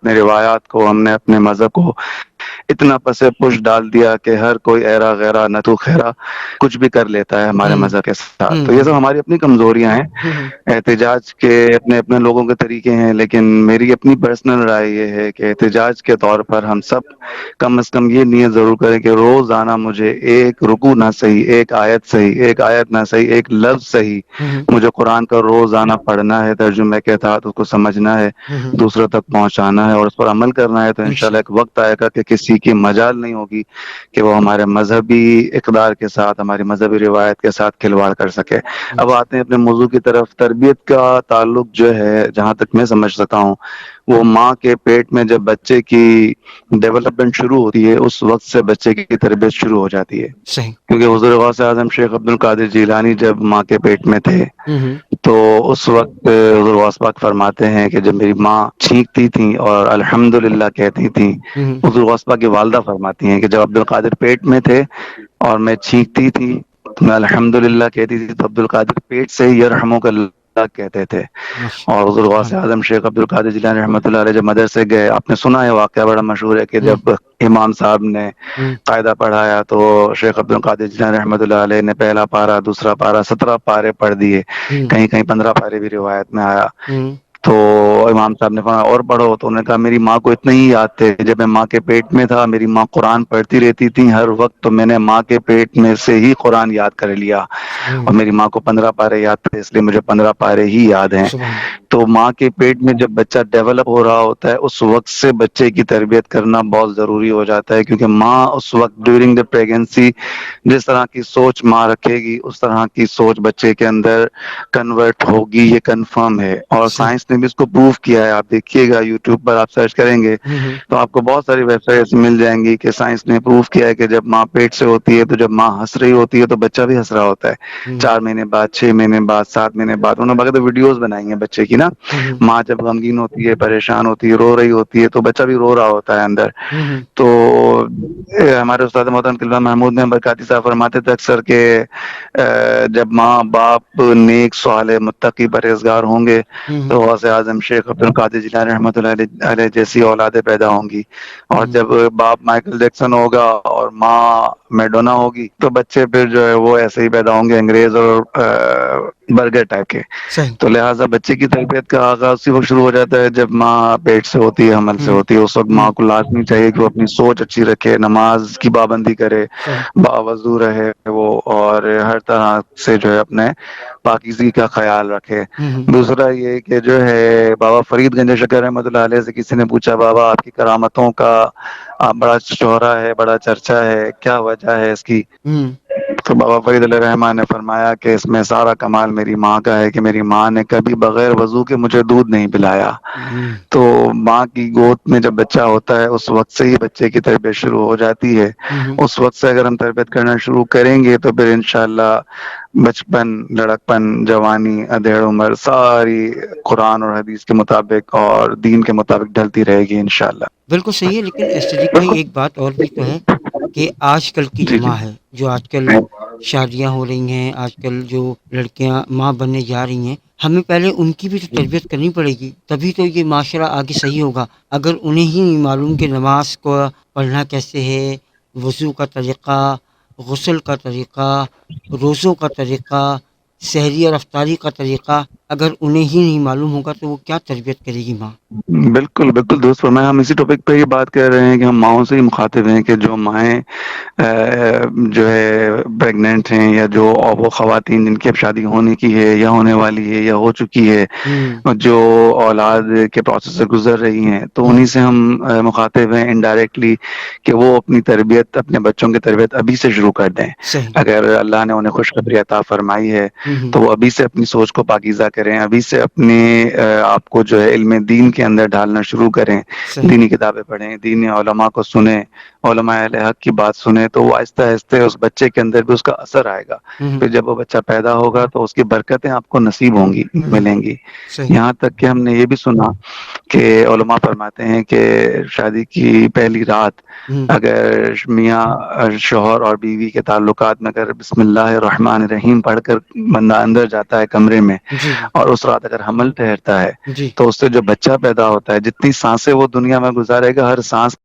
اپنے روایات کو، ہم نے اپنے مذہب کو اتنا پس پش ڈال دیا کہ ہر کوئی ایرا غیرہ نہ تو خیرا کچھ بھی کر لیتا ہے ہمارے ہوں مذہب کے ساتھ. ہوں تو یہ سب ہماری اپنی کمزوریاں ہیں. ہوں احتجاج کے اپنے اپنے لوگوں کے طریقے ہیں، لیکن میری اپنی پرسنل رائے یہ ہے کہ احتجاج کے طور پر ہم سب کم از کم یہ نیت ضرور کریں کہ روزانہ مجھے ایک رکوع نہ صحیح، ایک آیت صحیح، ایک آیت نہ صحیح، ایک لفظ صحیح ہوں مجھے قرآن کا روزانہ پڑھنا ہے، ترجمے کے ساتھ اس کو سمجھنا ہے، ہوں دوسروں تک پہنچانا ہے اور اس پر عمل کرنا ہے. تو انشاءاللہ ایک انشاءاللہ وقت آئے گا کہ کسی کی مجال نہیں ہوگی کہ وہ ہمارے مذہبی اقدار کے ساتھ، ہماری مذہبی روایت کے ساتھ کھلواڑ کر سکے. اب آتے ہیں اپنے موضوع کی طرف. تربیت کا تعلق جو ہے، جہاں تک میں سمجھ سکتا ہوں، وہ ماں کے پیٹ میں جب بچے کی ڈیولپمنٹ شروع ہوتی ہے اس وقت سے بچے کی تربیت شروع ہو جاتی ہے. صحیح. کیونکہ حضور غوث اعظم شیخ عبد القادر جیلانی جب ماں کے پیٹ میں تھے ہوں تو اس وقت حضور غوث پاک فرماتے ہیں کہ جب میری ماں چھینکتی تھیں اور الحمدللہ کہتی تھیں، ہوں حضور غوث پاک کی والدہ فرماتی ہیں کہ جب عبد القادر پیٹ میں تھے اور میں چھینکتی تھی تو میں الحمدللہ کہتی تھی، تو عبد القادر پیٹ سے ہی یرحمک اللہ کہتے تھے. ماشاء اور حضور غوث سبحان اعظم شیخ عبد القادر جیلانی رحمۃ اللہ علیہ جب مدرسے گئے، آپ نے سنا ہے واقعہ بڑا مشہور ہے کہ اللہ. جب امام صاحب نے ہوں قاعدہ پڑھایا تو شیخ عبد القادر جیلانی رحمۃ اللہ علیہ نے پہلا پارہ، دوسرا پارہ، 17 پارے پڑھ دیے. ہوں کہیں کہیں 15 پارے بھی روایت میں آیا. ہوں تو امام صاحب نے فرمایا اور پڑھو. تو انہوں نے کہا میری ماں کو اتنے ہی یاد تھے. جب میں ماں کے پیٹ میں تھا میری ماں قرآن پڑھتی رہتی تھی ہر وقت، تو میں نے ماں کے پیٹ میں سے ہی قرآن یاد کر لیا. سبحان اور میری ماں کو 15 پارے یاد تھے، اس لیے مجھے 15 پارے ہی یاد ہیں. سبحان تو ماں کے پیٹ میں جب بچہ ڈیولپ ہو رہا ہوتا ہے اس وقت سے بچے کی تربیت کرنا بہت ضروری ہو جاتا ہے، کیونکہ ماں اس وقت ڈیورنگ دا پریگنسی جس طرح کی سوچ ماں رکھے گی اس طرح کی سوچ بچے کے اندر کنورٹ ہوگی، یہ کنفرم ہے. اور صحیح. سائنس نے بھی اس کو پروف کیا ہے. آپ دیکھیے گا یوٹیوب پر آپ سرچ کریں گے ہوں تو آپ کو بہت ساری ویب سائٹس مل جائیں گی کہ سائنس نے پروف کیا ہے کہ جب ماں پیٹ سے ہوتی ہے تو جب ماں ہنس رہی ہوتی ہے تو بچہ بھی ہنس رہا ہوتا ہے. ہوں 4 مہینے بعد، 6 مہینے بعد، 7 مہینے بعد. انہوں نے باقاعدہ ویڈیوز بنائی ہیں بچے کی نا. ہوں ماں جب غمگین ہوتی ہے، پریشان ہوتی ہے، رو رہی ہوتی ہے تو بچہ بھی رو رہا ہوتا ہے اندر. ہوں تو ہمارے استاد محترم قلعہ محمود نے برکاتی صاحب فرماتے تھے اکثر کہ جب ماں باپ نیک صالح متقی پرہیزگار ہوں گے ہوں تو غوث اعظم شیخ عبد القادر جیلانی رحمۃ اللہ علیہ جیسی اولادیں پیدا ہوں گی. اور ہوں جب باپ مائیکل جیکسن ہوگا اور ماں میڈونا ہوگی تو بچے پھر جو ہے وہ ایسے ہی پیدا ہوں گے، انگریز اور برگر ٹائپ کے. صحیح. تو لہٰذا بچے کی تربیت کا آغاز اسی وقت شروع ہو جاتا ہے جب ماں پیٹ سے ہوتی ہے، حمل سے ہوں ہوتی ہے. اس وقت ماں ہوں کو لازمی چاہیے کہ وہ اپنی سوچ اچھی رکھے، نماز کی پابندی کرے، صحیح. باوضو رہے وہ، اور ہر طرح سے جو ہے اپنے پاکیزگی کا خیال رکھے. ہوں دوسرا یہ کہ جو ہے بابا فرید گنج شکر رحمۃ اللہ علیہ سے کسی نے پوچھا بابا آپ کی کرامتوں کا بڑا شہرا ہے، بڑا چرچا ہے، کیا وجہ ہے اس کی؟ ہوں تو بابا فرید علیہ رحمان نے فرمایا کہ اس میں سارا کمال میری ماں کا ہے کہ میری ماں نے کبھی بغیر وضو کے مجھے دودھ نہیں پلایا. ہوں تو ماں کی گود میں جب بچہ ہوتا ہے اس وقت سے ہی بچے کی تربیت شروع ہو جاتی ہے. ہوں اس وقت سے اگر ہم تربیت کرنا شروع کریں گے تو پھر انشاءاللہ بچپن، لڑکپن، جوانی، ادھیڑ عمر ساری قرآن اور حدیث کے مطابق اور دین کے مطابق ڈھلتی رہے گی انشاءاللہ. بالکل صحیح ہے. لیکن صدیق بھائی ایک بات اور بھی تو ہے کہ آج کل کی جو جی جی ماں ہے، جو آج کل شادیاں ہو رہی ہیں، آج کل جو لڑکیاں ماں بننے جا رہی ہیں، ہمیں پہلے ان کی بھی تو تربیت کرنی پڑے گی، تبھی تو یہ معاشرہ آگے صحیح ہوگا. اگر انہیں ہی نہیں معلوم کہ نماز کو پڑھنا کیسے ہے، وضو کا طریقہ، غسل کا طریقہ، روزوں کا طریقہ، سحری اور افطاری کا طریقہ، اگر انہیں ہی نہیں معلوم ہوگا تو وہ کیا تربیت کرے گی ماں؟ بالکل بالکل درست فرمایا. ہم اسی ٹاپک پہ ہی بات کر رہے ہیں کہ ہم ماؤں سے ہی مخاطب ہیں کہ جو مائیں جو ہے پریگننٹ ہیں یا جو وہ خواتین جن کی اب شادی ہونے کی ہے یا ہونے والی ہے یا ہو چکی ہے، ہوں جو اولاد کے پروسیس سے گزر رہی ہیں، تو ہوں انہی سے ہم مخاطب ہیں انڈائریکٹلی کہ وہ اپنی تربیت، اپنے بچوں کی تربیت ابھی سے شروع کر دیں. صحیح. اگر اللہ نے انہیں خوشخبری عطا فرمائی ہے ہوں تو وہ ابھی سے اپنی سوچ کو پاکیزہ کریں، ابھی سے اپنے آپ کو جو ہے علم دین کے اندر ڈھالنا شروع کریں. صحیح. دینی کتابیں پڑھیں، دینی علماء کو سنیں، علماء اہل حق کی بات سنیں، تو وہ آہستہ آہستہ اس بچے کے اندر بھی اس کا اثر آئے گا. ہوں پھر جب وہ بچہ پیدا ہوگا تو اس کی برکتیں آپ کو نصیب ہوں گی، ہوں ملیں گی. صحیح. یہاں تک کہ ہم نے یہ بھی سنا کہ علماء فرماتے ہیں کہ شادی کی پہلی رات ہوں اگر میاں شوہر اور بیوی کے تعلقات میں اگر بسم اللہ الرحمن الرحیم پڑھ کر بندہ اندر جاتا ہے کمرے میں، جی اور اس رات اگر حمل ٹھہرتا ہے جی تو اس سے جو بچہ پیدا ہوتا ہے، جتنی سانسیں وہ دنیا میں گزارے گا، ہر سانس